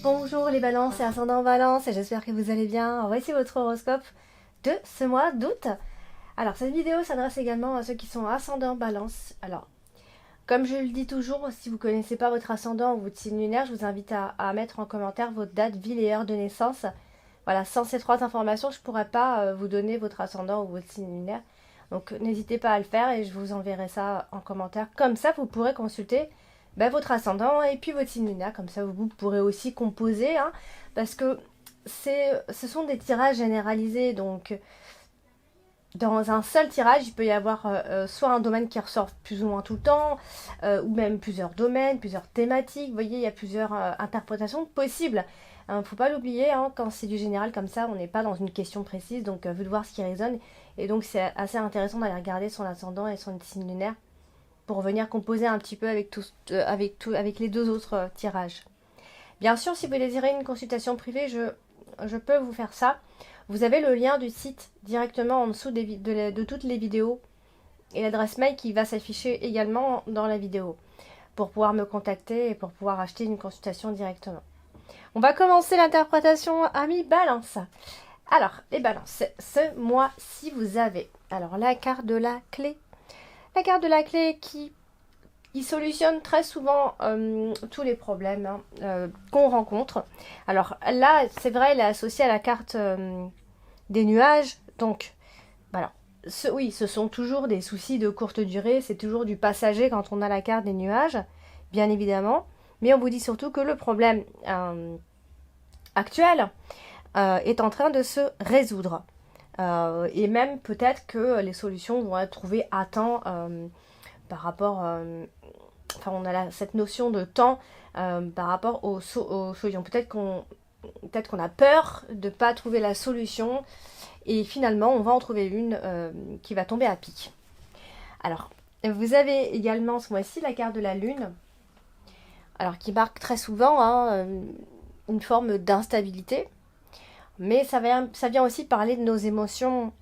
Bonjour les balances et ascendants balance, et j'espère que vous allez bien. Voici votre horoscope de ce mois d'août. Alors cette vidéo s'adresse également à ceux qui sont ascendants balance. Alors comme je le dis toujours, si vous ne connaissez pas votre ascendant ou votre signe lunaire, je vous invite à mettre en commentaire votre date, ville et heure de naissance. Voilà, sans ces trois informations, je ne pourrais pas vous donner votre ascendant ou votre signe lunaire. Donc n'hésitez pas à le faire et je vous enverrai ça en commentaire. Comme ça, vous pourrez consulter votre ascendant et puis votre signe lunaire. Comme ça, vous pourrez aussi composer. Parce que ce sont des tirages généralisés. Donc dans un seul tirage, il peut y avoir soit un domaine qui ressort plus ou moins tout le temps, ou même plusieurs domaines, plusieurs thématiques. Vous voyez, il y a plusieurs interprétations possibles. Il ne faut pas l'oublier, quand c'est du général comme ça, on n'est pas dans une question précise, donc vous de voir ce qui résonne. Et donc c'est assez intéressant d'aller regarder son ascendant et son signe lunaire pour venir composer un petit peu avec les deux autres tirages. Bien sûr, si vous désirez une consultation privée, je peux vous faire ça. Vous avez le lien du site directement en dessous de toutes les vidéos et l'adresse mail qui va s'afficher également dans la vidéo pour pouvoir me contacter et pour pouvoir acheter une consultation directement. On va commencer l'interprétation amis balance. Alors, les balances, ce mois-ci vous avez alors la carte de la clé. La carte de la clé qui solutionne très souvent tous les problèmes qu'on rencontre. Alors là, c'est vrai, elle est associée à la carte des nuages. Donc, voilà. Oui, ce sont toujours des soucis de courte durée. C'est toujours du passager quand on a la carte des nuages, bien évidemment. Mais on vous dit surtout que le problème actuel est en train de se résoudre. Et même peut-être que les solutions vont être trouvées à temps par rapport... enfin, on a cette notion de temps par rapport aux solutions. Peut-être qu'on a peur de ne pas trouver la solution et finalement on va en trouver une qui va tomber à pic. Alors, vous avez également ce mois-ci la carte de la lune, alors qui marque très souvent une forme d'instabilité, mais ça vient aussi parler de nos émotions,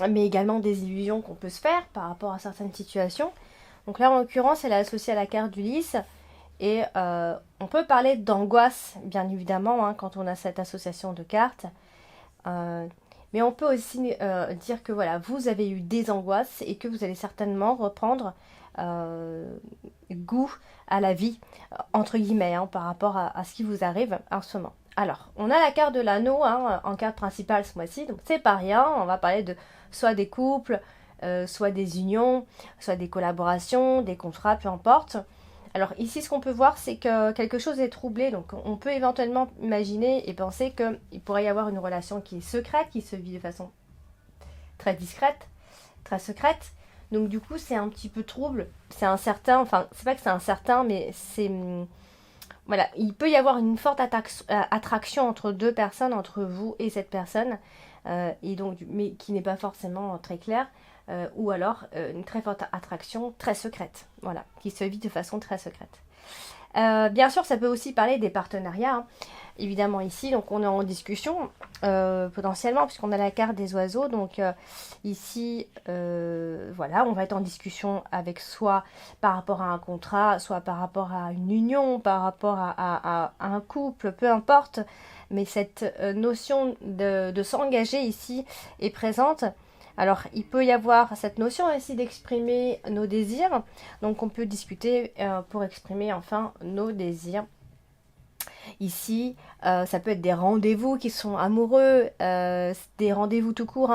mais également des illusions qu'on peut se faire par rapport à certaines situations. Donc là, en l'occurrence, elle est associée à la carte d'Ulysse. Et on peut parler d'angoisse, bien évidemment, quand on a cette association de cartes. Mais on peut aussi dire que voilà, vous avez eu des angoisses et que vous allez certainement reprendre goût à la vie, entre guillemets, par rapport à ce qui vous arrive en ce moment. Alors, on a la carte de l'anneau en carte principale ce mois-ci, donc c'est pas rien. On va parler de soit des couples, soit des unions, soit des collaborations, des contrats, peu importe. Alors ici, ce qu'on peut voir, c'est que quelque chose est troublé. Donc on peut éventuellement imaginer et penser qu'il pourrait y avoir une relation qui est secrète, qui se vit de façon très discrète, très secrète. Donc du coup, c'est un petit peu trouble. C'est incertain. Enfin, c'est pas que c'est incertain, mais c'est... Voilà, il peut y avoir une forte attraction entre deux personnes, entre vous et cette personne, et donc, mais qui n'est pas forcément très claire. Ou alors une très forte attraction très secrète, voilà, qui se vit de façon très secrète. Bien sûr, ça peut aussi parler des partenariats, évidemment ici, donc on est en discussion potentiellement, puisqu'on a la carte des oiseaux, donc ici, voilà, on va être en discussion avec soit par rapport à un contrat, soit par rapport à une union, par rapport à un couple, peu importe, mais cette notion de s'engager ici est présente. Alors, il peut y avoir cette notion aussi d'exprimer nos désirs. Donc, on peut discuter pour exprimer enfin nos désirs. Ici, ça peut être des rendez-vous qui sont amoureux, des rendez-vous tout court.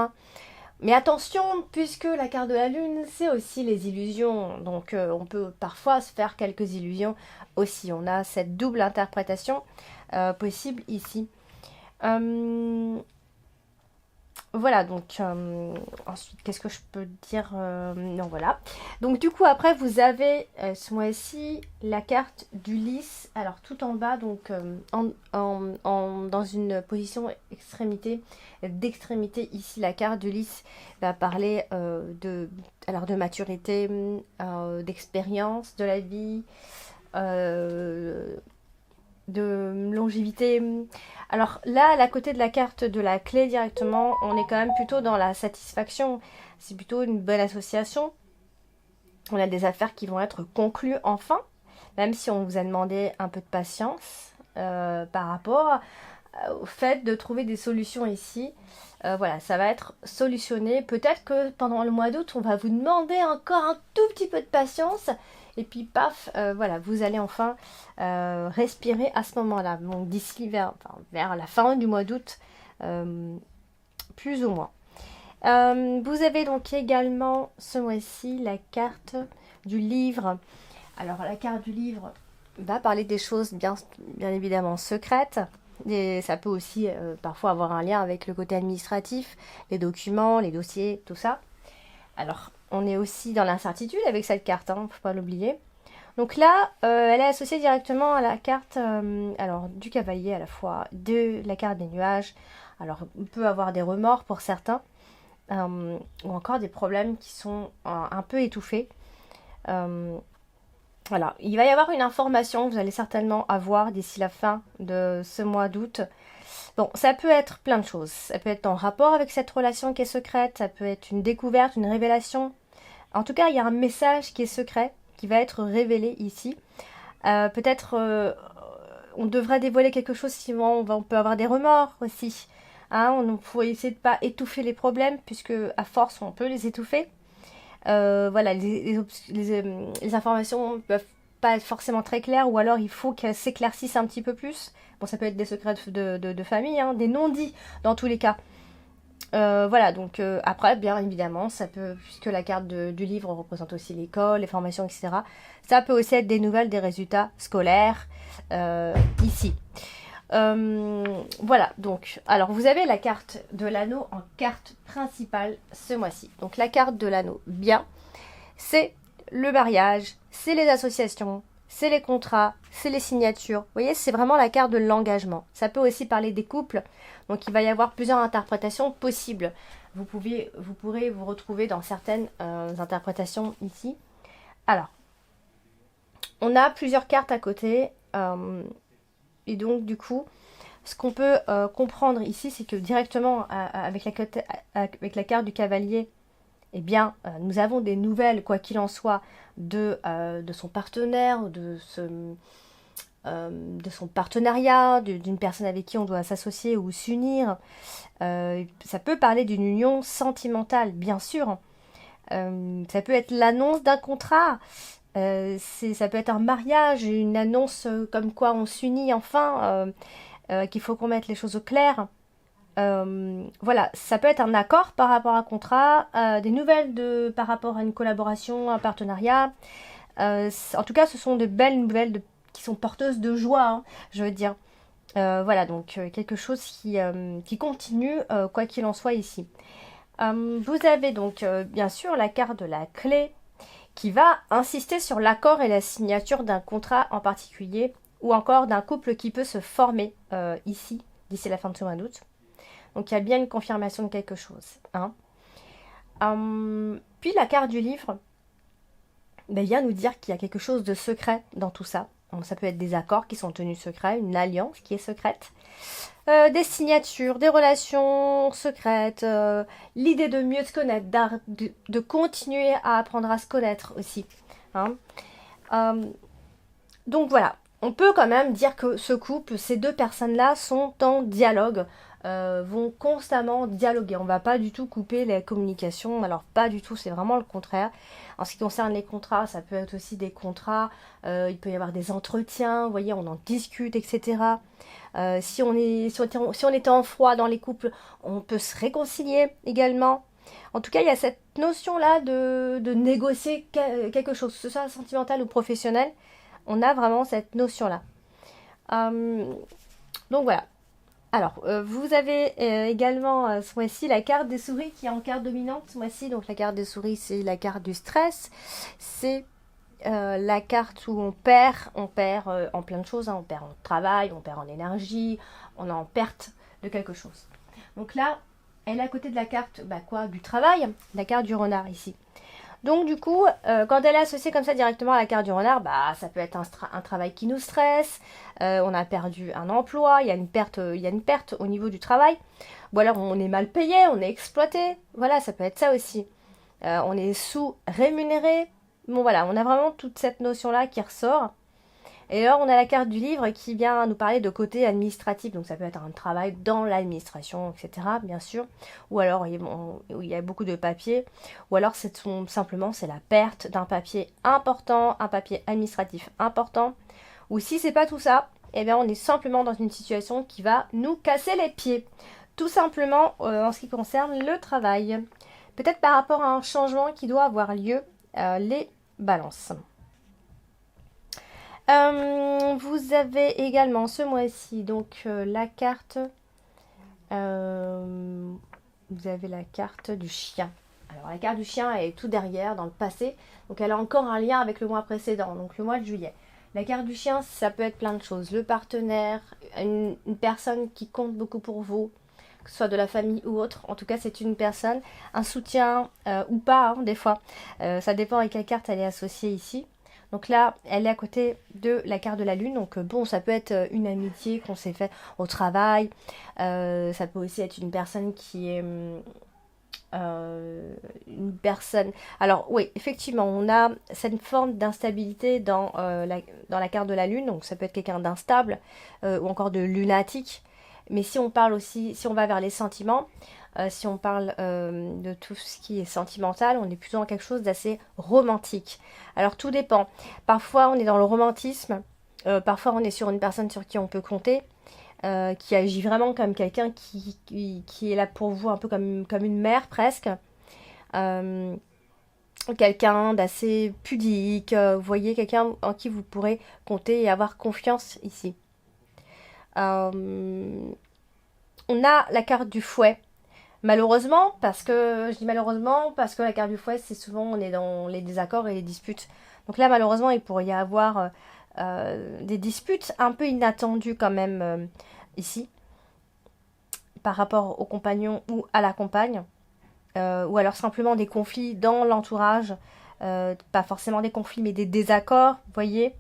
Mais attention, puisque la carte de la lune, c'est aussi les illusions. Donc, on peut parfois se faire quelques illusions aussi. On a cette double interprétation possible ici. Voilà, donc ensuite, qu'est-ce que je peux dire non, voilà. Donc du coup, après, vous avez ce mois-ci la carte d'Ulysse. Alors tout en bas, donc dans une position d'extrémité, ici, la carte d'Ulysse va parler de maturité, d'expérience de la vie, de longévité. Alors là, à côté de la carte de la clé directement, on est quand même plutôt dans la satisfaction. C'est plutôt une bonne association. On a des affaires qui vont être conclues enfin, même si on vous a demandé un peu de patience. par rapport au fait de trouver des solutions ici. Voilà, ça va être solutionné. Peut-être que pendant le mois d'août, on va vous demander encore un tout petit peu de patience. Et puis, paf, voilà, vous allez enfin respirer à ce moment-là. Donc, d'ici vers la fin du mois d'août, plus ou moins. Vous avez donc également ce mois-ci la carte du livre. Alors, la carte du livre va parler des choses bien évidemment secrètes. Et ça peut aussi parfois avoir un lien avec le côté administratif, les documents, les dossiers, tout ça. Alors, on est aussi dans l'incertitude avec cette carte, hein, faut pas l'oublier. Donc là, elle est associée directement à la carte alors, du cavalier à la fois, de la carte des nuages. Alors, on peut avoir des remords pour certains, ou encore des problèmes qui sont un peu étouffés. Voilà, il va y avoir une information que vous allez certainement avoir d'ici la fin de ce mois d'août. Bon, ça peut être plein de choses. Ça peut être en rapport avec cette relation qui est secrète, ça peut être une découverte, une révélation. En tout cas, il y a un message qui est secret, qui va être révélé ici. Peut-être on devrait dévoiler quelque chose, sinon on peut avoir des remords aussi. Hein, on faut essayer de ne pas étouffer les problèmes, puisque à force on peut les étouffer. Voilà, les informations peuvent pas être forcément très claires, ou alors il faut qu'elles s'éclaircissent un petit peu plus. Bon, ça peut être des secrets de famille, hein, des non-dits dans tous les cas. Voilà, donc après, bien évidemment, ça peut, puisque la carte du livre représente aussi l'école, les formations, etc. Ça peut aussi être des nouvelles, des résultats scolaires ici. Voilà, donc, alors vous avez la carte de l'anneau en carte principale ce mois-ci. Donc la carte de l'anneau, bien, c'est le mariage, c'est les associations, c'est les contrats, c'est les signatures. Vous voyez, c'est vraiment la carte de l'engagement. Ça peut aussi parler des couples, donc il va y avoir plusieurs interprétations possibles. Vous pourrez vous retrouver dans certaines interprétations ici. Alors, on a plusieurs cartes à côté. Et donc, du coup, ce qu'on peut comprendre ici, c'est que directement avec la carte du cavalier, eh bien, nous avons des nouvelles, quoi qu'il en soit, de son partenaire, de son partenariat, d'une personne avec qui on doit s'associer ou s'unir. Ça peut parler d'une union sentimentale, bien sûr. Ça peut être l'annonce d'un contrat. Ça peut être un mariage, une annonce comme quoi on s'unit enfin, qu'il faut qu'on mette les choses au clair. Voilà, ça peut être un accord par rapport à un contrat, des nouvelles par rapport à une collaboration, un partenariat. En tout cas, ce sont de belles nouvelles qui sont porteuses de joie, hein, je veux dire. Voilà, donc quelque chose qui continue, quoi qu'il en soit ici. Vous avez donc bien sûr la carte de la clé, qui va insister sur l'accord et la signature d'un contrat en particulier, ou encore d'un couple qui peut se former ici, d'ici la fin de ce mois d'août. Donc il y a bien une confirmation de quelque chose. Hein. Puis la carte du livre vient nous dire qu'il y a quelque chose de secret dans tout ça. Donc, ça peut être des accords qui sont tenus secrets, une alliance qui est secrète, des signatures, des relations secrètes, l'idée de mieux se connaître, de continuer à apprendre à se connaître aussi. Hein. Donc voilà, on peut quand même dire que ce couple, ces deux personnes-là sont en dialogue, vont constamment dialoguer. On ne va pas du tout couper les communications, alors pas du tout, c'est vraiment le contraire. En ce qui concerne les contrats, ça peut être aussi des contrats, il peut y avoir des entretiens, vous voyez, on en discute, etc. Si on était en froid dans les couples, on peut se réconcilier également. En tout cas, il y a cette notion-là de négocier quelque chose, que ce soit sentimental ou professionnel. On a vraiment cette notion-là. Donc voilà. Alors, vous avez également ce mois-ci la carte des souris qui est en carte dominante ce mois-ci. Donc la carte des souris, c'est la carte du stress. C'est la carte où on perd en plein de choses. Hein. On perd en travail, on perd en énergie, on est en perte de quelque chose. Donc là, elle est à côté de la carte du travail, la carte du renard ici. Donc du coup, quand elle est associée comme ça directement à la carte du renard, ça peut être un travail qui nous stresse, on a perdu un emploi, il y a une perte au niveau du travail, ou alors on est mal payé, on est exploité, voilà, ça peut être ça aussi. On est sous-rémunéré, bon voilà, on a vraiment toute cette notion-là qui ressort. Et alors, on a la carte du livre qui vient nous parler de côté administratif. Donc, ça peut être un travail dans l'administration, etc., bien sûr. Ou alors, où il y a beaucoup de papiers. Ou alors, simplement, c'est la perte d'un papier important, un papier administratif important. Ou si c'est pas tout ça, eh bien, on est simplement dans une situation qui va nous casser les pieds. Tout simplement, en ce qui concerne le travail. Peut-être par rapport à un changement qui doit avoir lieu, les balances. Vous avez également ce mois-ci donc la carte. Vous avez la carte du chien. Alors la carte du chien elle est tout derrière dans le passé, donc elle a encore un lien avec le mois précédent, donc le mois de juillet. La carte du chien, ça peut être plein de choses. Le partenaire, une personne qui compte beaucoup pour vous, que ce soit de la famille ou autre. En tout cas, c'est une personne, un soutien ou pas, hein, des fois. Ça dépend avec quelle carte elle est associée ici. Donc là, elle est à côté de la carte de la lune. Donc bon, ça peut être une amitié qu'on s'est fait au travail. Ça peut aussi être une personne qui est... une personne... Alors oui, effectivement, on a cette forme d'instabilité dans la carte de la lune. Donc ça peut être quelqu'un d'instable ou encore de lunatique. Mais si on parle aussi, si on va vers les sentiments, si on parle de tout ce qui est sentimental, on est plutôt dans quelque chose d'assez romantique. Alors tout dépend. Parfois on est dans le romantisme, parfois on est sur une personne sur qui on peut compter, qui agit vraiment comme quelqu'un qui est là pour vous, un peu comme une mère presque. Quelqu'un d'assez pudique, vous voyez, quelqu'un en qui vous pourrez compter et avoir confiance ici. On a la carte du fouet. Malheureusement, je dis malheureusement, parce que la carte du fouet, c'est souvent, on est dans les désaccords et les disputes. Donc là, malheureusement, il pourrait y avoir des disputes un peu inattendues quand même ici, par rapport au compagnon ou à la compagne. Ou alors simplement des conflits dans l'entourage. Pas forcément des conflits, mais des désaccords, vous voyez.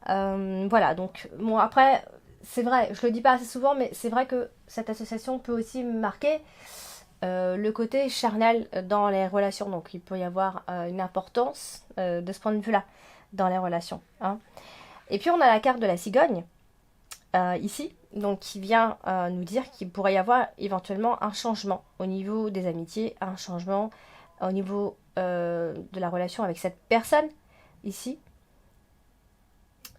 Voilà, donc, bon, après, c'est vrai, je le dis pas assez souvent, mais c'est vrai que cette association peut aussi marquer le côté charnel dans les relations. Donc, il peut y avoir une importance de ce point de vue-là dans les relations. Hein. Et puis, on a la carte de la cigogne, ici, donc qui vient nous dire qu'il pourrait y avoir éventuellement un changement au niveau des amitiés, un changement au niveau de la relation avec cette personne, ici.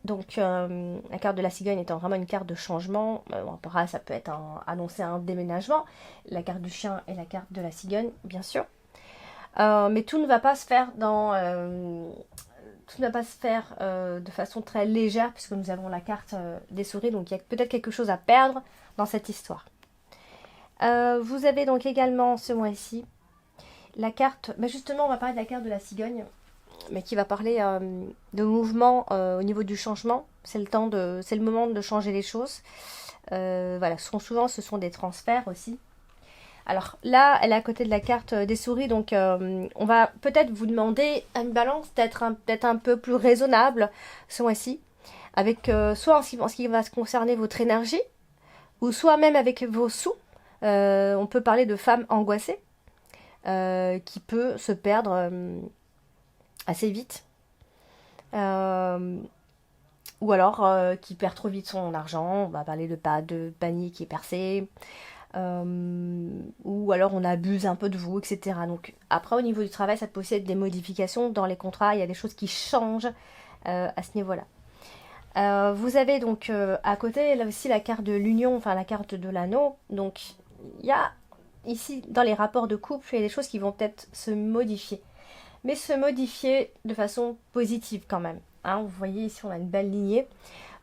Donc, la carte de la cigogne étant vraiment une carte de changement, après ça peut être annoncer un déménagement, la carte du chien et la carte de la cigogne, bien sûr. Mais tout ne va pas se faire de façon très légère, puisque nous avons la carte des souris, donc il y a peut-être quelque chose à perdre dans cette histoire. Vous avez donc également ce mois-ci la carte, justement on va parler de la carte de la cigogne, mais qui va parler de mouvement au niveau du changement. C'est le moment de changer les choses. Voilà, souvent ce sont des transferts aussi. Alors là, elle est à côté de la carte des souris, donc on va peut-être vous demander à une balance d'être peut-être un peu plus raisonnable ce mois-ci, avec soit en ce qui va concerner votre énergie, ou soit même avec vos sous. On peut parler de femmes angoissées, qui peut se perdre assez vite. Ou alors qui perd trop vite son argent, on va parler de panique et percée. Ou alors on abuse un peu de vous, etc. Donc après au niveau du travail, ça peut aussi être des modifications dans les contrats, il y a des choses qui changent à ce niveau-là. Vous avez donc à côté là aussi la carte de l'union, enfin la carte de l'anneau. Donc il y a ici dans les rapports de couple, il y a des choses qui vont peut-être se modifier. Mais se modifier de façon positive quand même. Hein, vous voyez ici on a une belle lignée.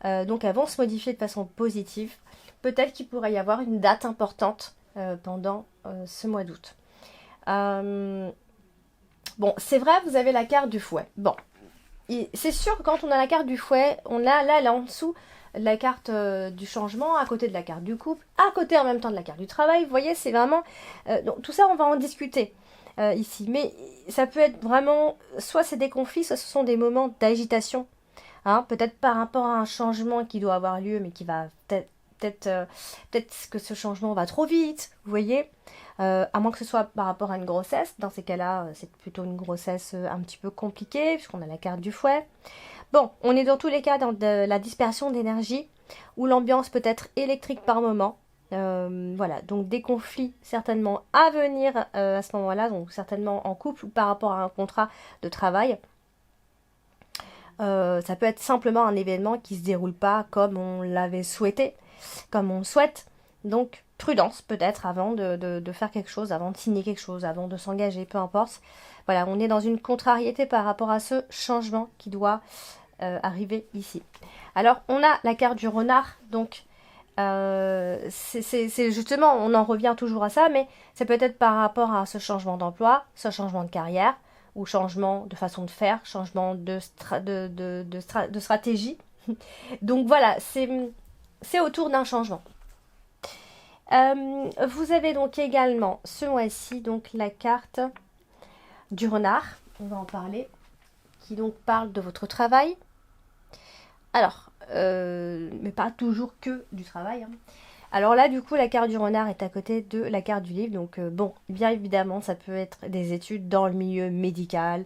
Donc elles vont se modifier de façon positive. Peut-être qu'il pourrait y avoir une date importante pendant ce mois d'août. Bon, c'est vrai, vous avez la carte du fouet. Bon, c'est sûr que quand on a la carte du fouet, on a là en dessous la carte du changement, à côté de la carte du couple, à côté en même temps de la carte du travail. Vous voyez, c'est vraiment... donc tout ça, on va en discuter ici. Mais ça peut être vraiment... Soit c'est des conflits, soit ce sont des moments d'agitation. Hein, peut-être par rapport à un changement qui doit avoir lieu, mais qui va peut-être que ce changement va trop vite, vous voyez, à moins que ce soit par rapport à une grossesse. Dans ces cas-là, c'est plutôt une grossesse un petit peu compliquée, puisqu'on a la carte du fouet. Bon, on est dans tous les cas dans de la dispersion d'énergie, où l'ambiance peut être électrique par moment. Voilà, donc des conflits certainement à venir à ce moment-là, donc certainement en couple ou par rapport à un contrat de travail. Ça peut être simplement un événement qui se déroule pas comme on l'avait souhaité, comme on souhaite. Donc prudence peut-être avant de faire quelque chose, avant de signer quelque chose, avant de s'engager, peu importe. Voilà, on est dans une contrariété par rapport à ce changement qui doit arriver ici. Alors on a la carte du renard, donc c'est justement, on en revient toujours à ça, mais c'est peut-être par rapport à ce changement d'emploi, ce changement de carrière, ou changement de façon de faire, changement de stratégie. Donc voilà, c'est autour d'un changement. Vous avez donc également ce mois-ci donc la carte du renard, on va en parler, qui donc parle de votre travail. Alors, mais pas toujours que du travail. Hein. Alors là, du coup, la carte du renard est à côté de la carte du livre. Donc, bon, bien évidemment, ça peut être des études dans le milieu médical,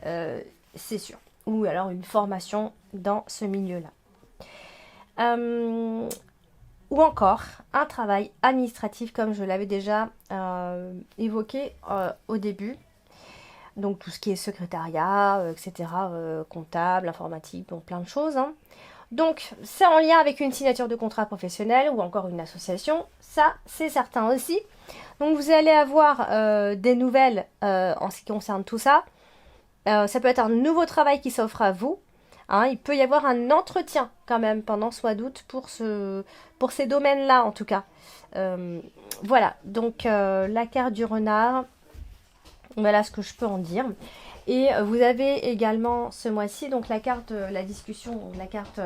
c'est sûr. Ou alors une formation dans ce milieu-là. Ou encore un travail administratif, comme je l'avais déjà évoqué au début. Donc, tout ce qui est secrétariat, etc., comptable, informatique, donc plein de choses. Hein. Donc, c'est en lien avec une signature de contrat professionnel ou encore une association. Ça, c'est certain aussi. Donc, vous allez avoir des nouvelles en ce qui concerne tout ça. Ça peut être un nouveau travail qui s'offre à vous. Hein, il peut y avoir un entretien quand même pendant ce mois d'août pour ces domaines-là, en tout cas. Voilà, donc la carte du renard, voilà ce que je peux en dire. Et vous avez également ce mois-ci donc la carte, la discussion, la carte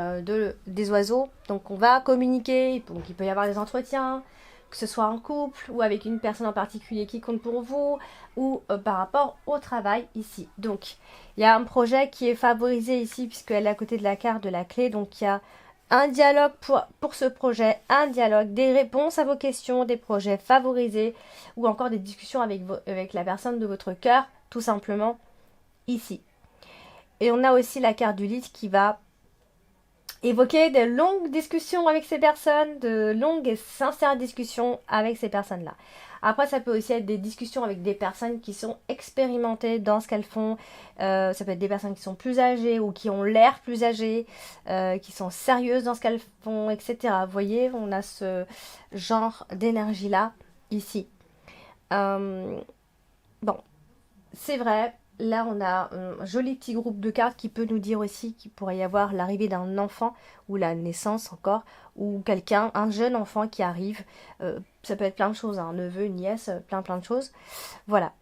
des oiseaux. Donc on va communiquer, donc il peut y avoir des entretiens, que ce soit en couple ou avec une personne en particulier qui compte pour vous ou par rapport au travail ici. Donc il y a un projet qui est favorisé ici puisqu'elle est à côté de la carte de la clé. Donc il y a un dialogue pour ce projet, un dialogue, des réponses à vos questions, des projets favorisés ou encore des discussions avec la personne de votre cœur, tout simplement ici. Et on a aussi la carte du lit qui va évoquer de longues discussions avec ces personnes, de longues et sincères discussions avec ces personnes-là. Après, ça peut aussi être des discussions avec des personnes qui sont expérimentées dans ce qu'elles font. Ça peut être des personnes qui sont plus âgées ou qui ont l'air plus âgées, qui sont sérieuses dans ce qu'elles font, etc. Vous voyez, on a ce genre d'énergie-là ici. Bon, c'est vrai. Là, on a un joli petit groupe de cartes qui peut nous dire aussi qu'il pourrait y avoir l'arrivée d'un enfant ou la naissance encore, ou quelqu'un, un jeune enfant qui arrive. Ça peut être plein de choses, un neveu, une nièce, plein de choses. Voilà.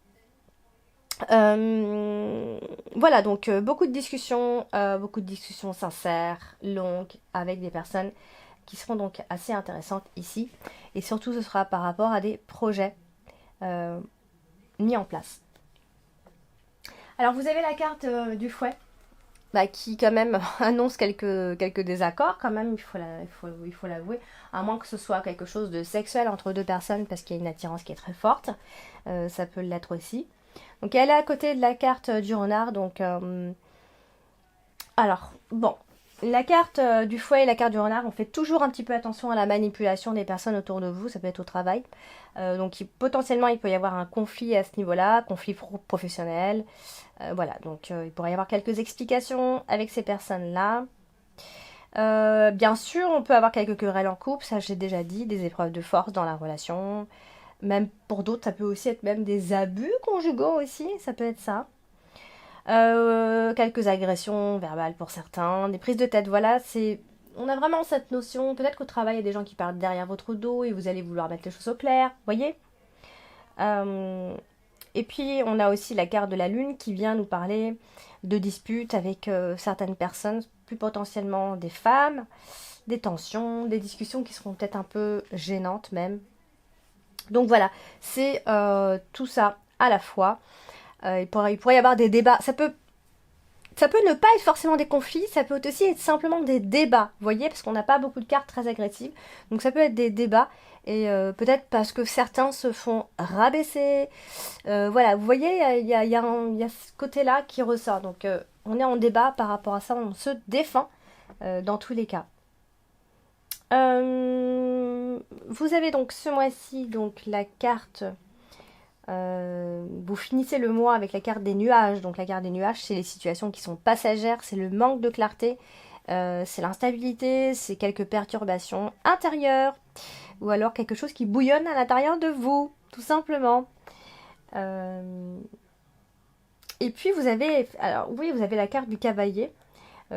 Voilà, donc beaucoup de discussions sincères, longues, avec des personnes qui seront donc assez intéressantes ici. Et surtout, ce sera par rapport à des projets mis en place. Alors vous avez la carte du fouet, qui quand même annonce quelques désaccords quand même, il faut l'avouer, à moins que ce soit quelque chose de sexuel entre deux personnes parce qu'il y a une attirance qui est très forte, ça peut l'être aussi. Donc elle est à côté de la carte du renard, donc alors bon, la carte du fouet et la carte du renard, on fait toujours un petit peu attention à la manipulation des personnes autour de vous, ça peut être au travail. Donc potentiellement il peut y avoir un conflit à ce niveau-là, conflit professionnel. Voilà, donc il pourrait y avoir quelques explications avec ces personnes-là. Bien sûr, on peut avoir quelques querelles en couple, ça j'ai déjà dit, des épreuves de force dans la relation. Même pour d'autres, ça peut aussi être même des abus conjugaux aussi, ça peut être ça. Quelques agressions verbales pour certains, des prises de tête, voilà, on a vraiment cette notion, peut-être qu'au travail, il y a des gens qui parlent derrière votre dos et vous allez vouloir mettre les choses au clair, voyez. Et puis, on a aussi la carte de la lune qui vient nous parler de disputes avec certaines personnes, plus potentiellement des femmes, des tensions, des discussions qui seront peut-être un peu gênantes même. Donc voilà, c'est tout ça à la fois. Il pourrait y avoir des débats. Ça peut ne pas être forcément des conflits, ça peut aussi être simplement des débats, vous voyez, parce qu'on n'a pas beaucoup de cartes très agressives. Donc ça peut être des débats, et peut-être parce que certains se font rabaisser. Voilà, vous voyez, il y a ce côté-là qui ressort. Donc on est en débat par rapport à ça, on se défend dans tous les cas. Vous avez donc ce mois-ci donc la carte. Vous finissez le mois avec la carte des nuages. Donc la carte des nuages, c'est les situations qui sont passagères, c'est le manque de clarté, c'est l'instabilité, c'est quelques perturbations intérieures, ou alors quelque chose qui bouillonne à l'intérieur de vous, tout simplement. Et puis vous avez, alors oui, vous avez la carte du cavalier.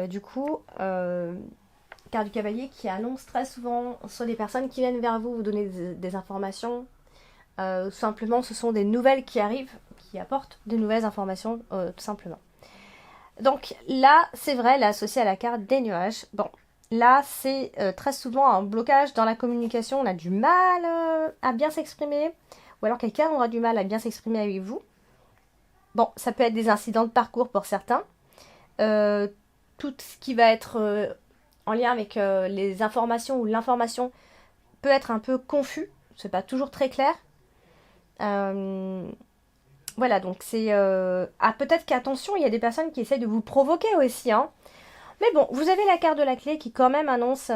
Du coup, carte du cavalier qui annonce très souvent soit des personnes qui viennent vers vous donner des informations, simplement ce sont des nouvelles qui arrivent, qui apportent des nouvelles informations, tout simplement. Donc là, c'est vrai, là, associé à la carte des nuages. Bon, là, c'est très souvent un blocage dans la communication. On a du mal à bien s'exprimer, ou alors quelqu'un aura du mal à bien s'exprimer avec vous. Bon, ça peut être des incidents de parcours pour certains. Tout ce qui va être en lien avec les informations ou l'information peut être un peu confus. C'est pas toujours très clair. Voilà, donc c'est... Ah, peut-être qu'attention, il y a des personnes qui essaient de vous provoquer aussi, hein. Mais bon, vous avez la carte de la clé qui quand même annonce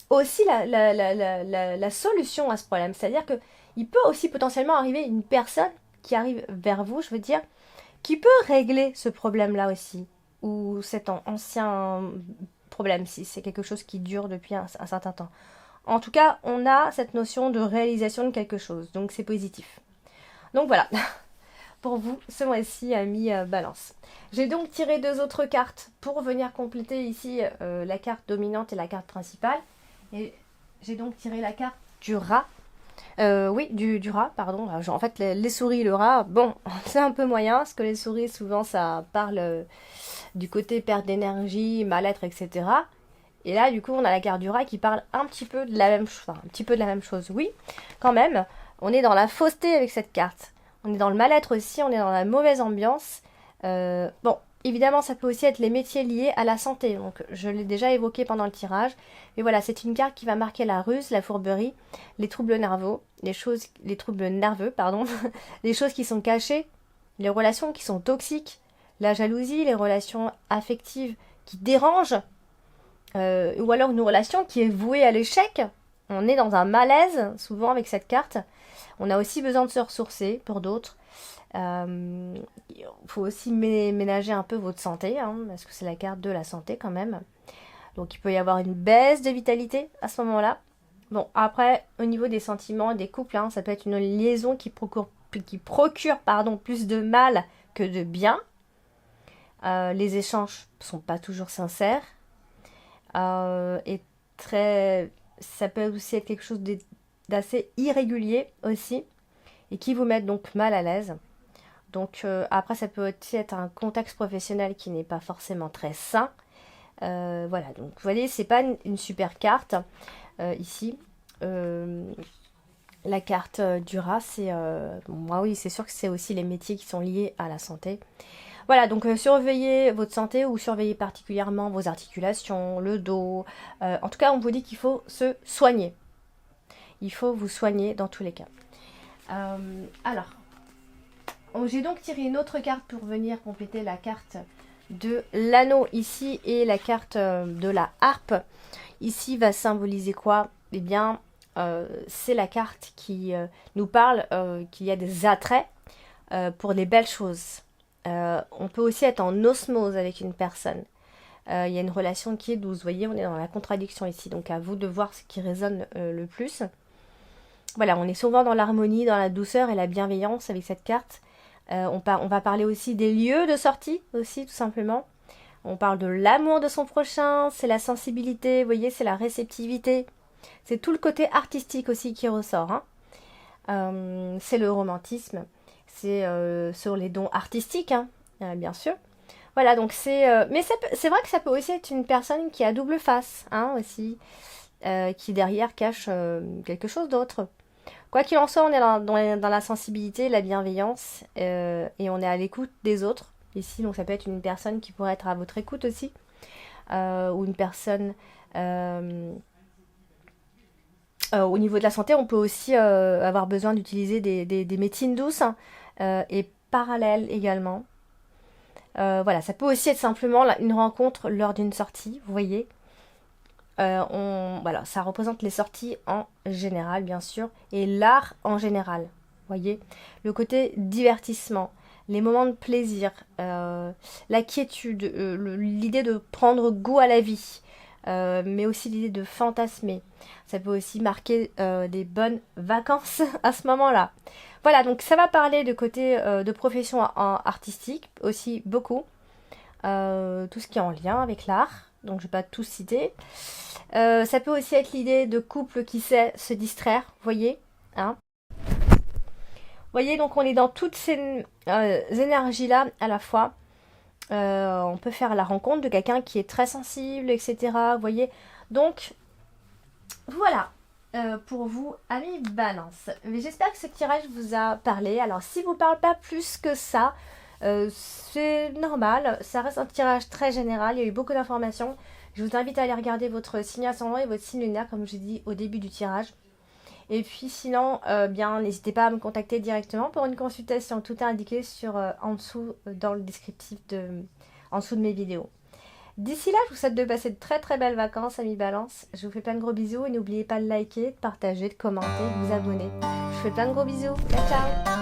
aussi la solution à ce problème. C'est-à-dire que il peut aussi potentiellement arriver une personne qui arrive vers vous, je veux dire, qui peut régler ce problème-là aussi. Ou cet ancien problème, si c'est quelque chose qui dure depuis un certain temps. En tout cas, on a cette notion de réalisation de quelque chose, donc c'est positif. Donc voilà, pour vous, ce mois-ci a mis balance. J'ai donc tiré 2 autres cartes pour venir compléter ici la carte dominante et la carte principale. Et j'ai donc tiré la carte du rat. Oui, du rat, pardon. En fait, les souris, le rat, bon, c'est un peu moyen, parce que les souris, souvent, ça parle du côté perte d'énergie, mal-être, etc. Et là, du coup, on a la carte du rat qui parle un petit peu de la même chose. Enfin, un petit peu de la même chose, oui, quand même. On est dans la fausseté avec cette carte. On est dans le mal-être aussi, on est dans la mauvaise ambiance. Bon, évidemment, ça peut aussi être les métiers liés à la santé. Donc, je l'ai déjà évoqué pendant le tirage. Mais voilà, c'est une carte qui va marquer la ruse, la fourberie, les troubles nerveux, les troubles nerveux, pardon, les choses qui sont cachées, les relations qui sont toxiques, la jalousie, les relations affectives qui dérangent. Ou alors une relation qui est vouée à l'échec. On est dans un malaise, souvent avec cette carte. On a aussi besoin de se ressourcer pour d'autres. Il faut aussi ménager un peu votre santé, hein, parce que c'est la carte de la santé quand même. Donc il peut y avoir une baisse de vitalité à ce moment-là. Bon, après, au niveau des sentiments, des couples, hein, ça peut être une liaison qui procure plus de mal que de bien. Les échanges ne sont pas toujours sincères. Et ça peut aussi être quelque chose d'assez irrégulier aussi, et qui vous met donc mal à l'aise. Donc après, ça peut aussi être un contexte professionnel qui n'est pas forcément très sain. Voilà, donc vous voyez, c'est pas une super carte ici. La carte du rat, c'est... moi oui, c'est sûr que c'est aussi les métiers qui sont liés à la santé. Voilà, donc surveillez votre santé ou surveillez particulièrement vos articulations, le dos. En tout cas, on vous dit qu'il faut se soigner. Il faut vous soigner dans tous les cas. Alors, j'ai donc tiré une autre carte pour venir compléter la carte de l'anneau ici et la carte de la harpe. Ici va symboliser quoi? Eh bien, c'est la carte qui nous parle qu'il y a des attraits pour les belles choses. On peut aussi être en osmose avec une personne. Il y a une relation qui est douce. Vous voyez, on est dans la contradiction ici. Donc à vous de voir ce qui résonne le plus. Voilà, on est souvent dans l'harmonie, dans la douceur et la bienveillance avec cette carte. On va parler aussi des lieux de sortie, aussi, tout simplement. On parle de l'amour de son prochain, c'est la sensibilité, vous voyez, c'est la réceptivité. C'est tout le côté artistique aussi qui ressort, hein. C'est le romantisme. C'est sur les dons artistiques, hein, bien sûr. Voilà, donc mais c'est vrai que ça peut aussi être une personne qui a double face, hein, aussi, qui derrière cache quelque chose d'autre. Quoi qu'il en soit, on est dans la sensibilité, la bienveillance, et on est à l'écoute des autres, ici. Donc ça peut être une personne qui pourrait être à votre écoute aussi, ou une personne... au niveau de la santé, on peut aussi avoir besoin d'utiliser des médecines douces, hein, et parallèles également. Voilà, ça peut aussi être simplement une rencontre lors d'une sortie, vous voyez. Voilà, ça représente les sorties en général, bien sûr, et l'art en général. Vous voyez, le côté divertissement, les moments de plaisir, la quiétude, l'idée de prendre goût à la vie, mais aussi l'idée de fantasmer. Ça peut aussi marquer des bonnes vacances à ce moment-là. Voilà, donc ça va parler de côté de profession artistique aussi beaucoup. Tout ce qui est en lien avec l'art, donc je ne vais pas tout citer. Ça peut aussi être l'idée de couple qui sait se distraire, vous voyez, hein. Vous voyez, donc on est dans toutes ces énergies-là à la fois. On peut faire la rencontre de quelqu'un qui est très sensible, etc. Vous voyez, donc voilà. Pour vous, amis Balance. Mais j'espère que ce tirage vous a parlé. Alors, si vous ne parle pas plus que ça, c'est normal. Ça reste un tirage très général. Il y a eu beaucoup d'informations. Je vous invite à aller regarder votre signe ascendant et votre signe lunaire, comme j'ai dit au début du tirage. Et puis sinon, bien, n'hésitez pas à me contacter directement pour une consultation. Tout est indiqué en dessous, dans le descriptif en dessous de mes vidéos. D'ici là, je vous souhaite de passer de très très belles vacances, amis Balance. Je vous fais plein de gros bisous et n'oubliez pas de liker, de partager, de commenter, de vous abonner. Je vous fais plein de gros bisous. Ciao, ciao!